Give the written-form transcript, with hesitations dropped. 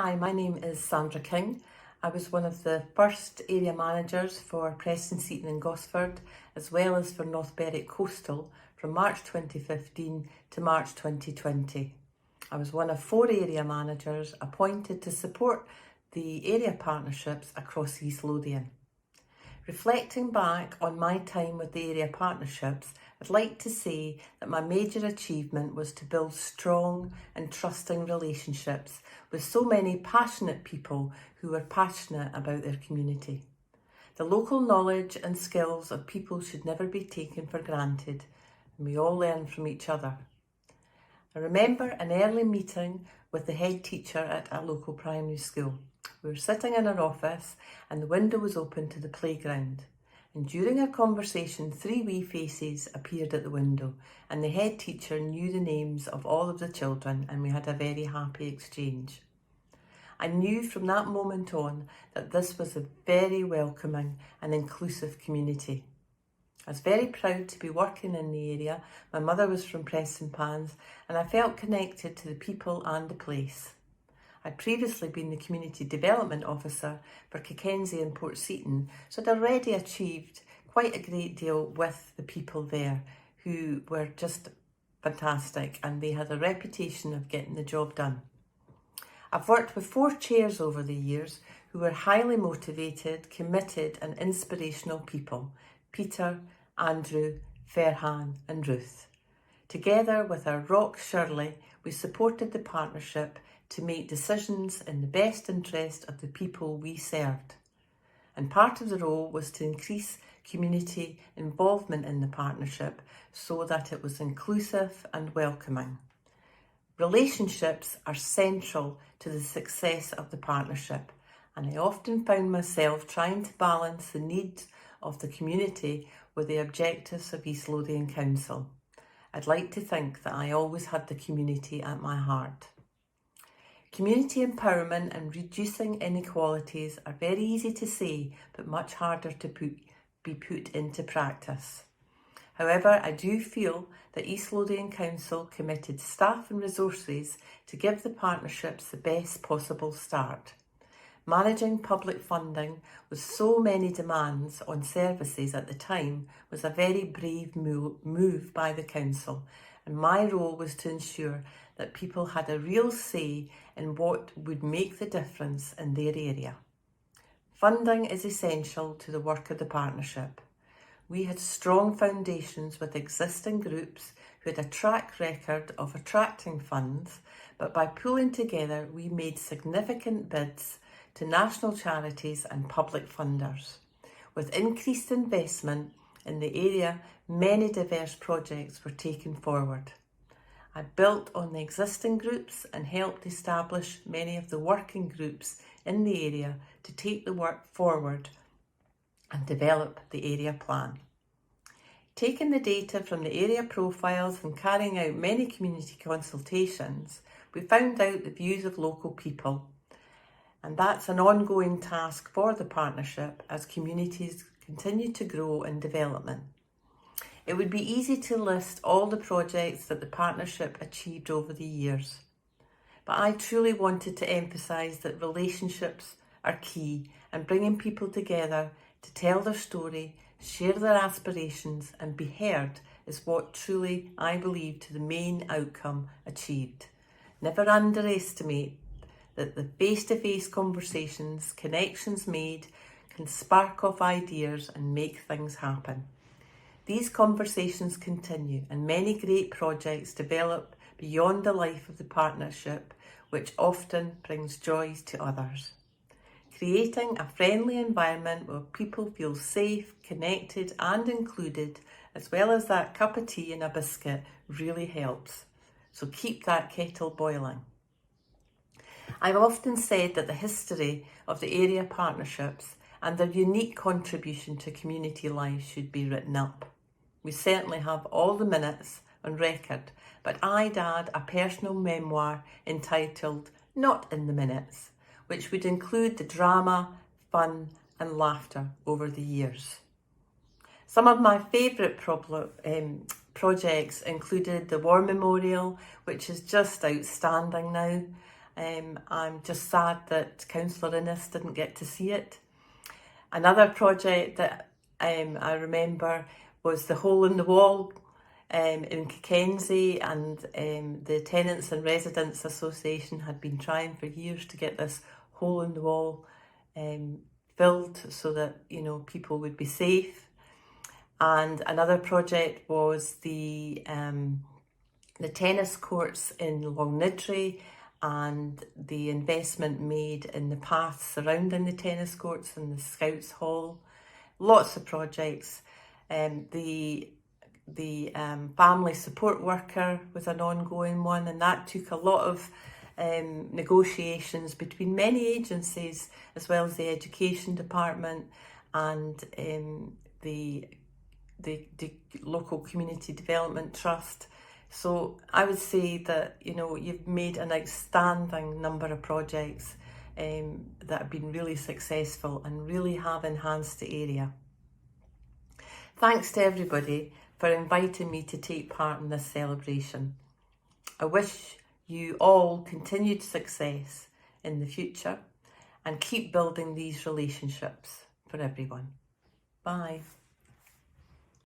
Hi, my name is Sandra King. I was one of the first area managers for Preston Seaton and Gosford, as well as for North Berwick Coastal from March 2015 to March 2020. I was one of 4 area managers appointed to support the area partnerships across East Lothian. Reflecting back on my time with the area partnerships, I'd like to say that my major achievement was to build strong and trusting relationships with so many passionate people who were passionate about their community. The local knowledge and skills of people should never be taken for granted, and we all learn from each other. I remember an early meeting with the head teacher at a local primary school. We were sitting in our office and the window was open to the playground. And during our conversation, 3 wee faces appeared at the window and the head teacher knew the names of all of the children and we had a very happy exchange. I knew from that moment on that this was a very welcoming and inclusive community. I was very proud to be working in the area. My mother was from Prestonpans and I felt connected to the people and the place. I'd previously been the Community Development Officer for Cockenzie and Port Seaton, so I'd already achieved quite a great deal with the people there who were just fantastic and they had a reputation of getting the job done. I've worked with 4 chairs over the years who were highly motivated, committed and inspirational people: Peter, Andrew, Ferhan and Ruth. Together with our Rock Shirley, we supported the partnership to make decisions in the best interest of the people we served. And part of the role was to increase community involvement in the partnership so that it was inclusive and welcoming. Relationships are central to the success of the partnership, and I often found myself trying to balance the needs of the community with the objectives of East Lothian Council. I'd like to think that I always had the community at my heart. Community empowerment and reducing inequalities are very easy to say, but much harder to be put into practice. However, I do feel that East Lothian Council committed staff and resources to give the partnerships the best possible start. Managing public funding with so many demands on services at the time was a very brave move by the council, and my role was to ensure that people had a real say in what would make the difference in their area. Funding is essential to the work of the partnership. We had strong foundations with existing groups who had a track record of attracting funds, but by pulling together we made significant bids to national charities and public funders. With increased investment in the area, many diverse projects were taken forward. I built on the existing groups and helped establish many of the working groups in the area to take the work forward and develop the area plan. Taking the data from the area profiles and carrying out many community consultations, we found out the views of local people. And that's an ongoing task for the partnership as communities continue to grow and development. It would be easy to list all the projects that the partnership achieved over the years, but I truly wanted to emphasise that relationships are key, and bringing people together to tell their story, share their aspirations and be heard is what truly I believe to the main outcome achieved. Never underestimate that the face-to-face conversations, connections made, can spark off ideas and make things happen. These conversations continue and many great projects develop beyond the life of the partnership, which often brings joys to others. Creating a friendly environment where people feel safe, connected and included, as well as that cup of tea and a biscuit, really helps. So keep that kettle boiling. I've often said that the history of the area partnerships and their unique contribution to community life should be written up. We certainly have all the minutes on record, but I'd add a personal memoir entitled Not in the Minutes, which would include the drama, fun and laughter over the years. Some of my favourite projects included the War Memorial, which is just outstanding now. I'm just sad that Councillor Innes didn't get to see it. Another project that I remember was the Hole in the Wall in Cockenzie, and the Tenants and Residents Association had been trying for years to get this hole in the wall filled so that, you know, people would be safe. And another project was the tennis courts in Longnidrey and the investment made in the paths surrounding the tennis courts and the Scouts Hall. Lots of projects. The family support worker was an ongoing one, and that took a lot of negotiations between many agencies, as well as the education department and the local community development trust. So I would say that, you know, you've made an outstanding number of projects that have been really successful and really have enhanced the area. Thanks to everybody for inviting me to take part in this celebration. I wish you all continued success in the future and keep building these relationships for everyone. Bye.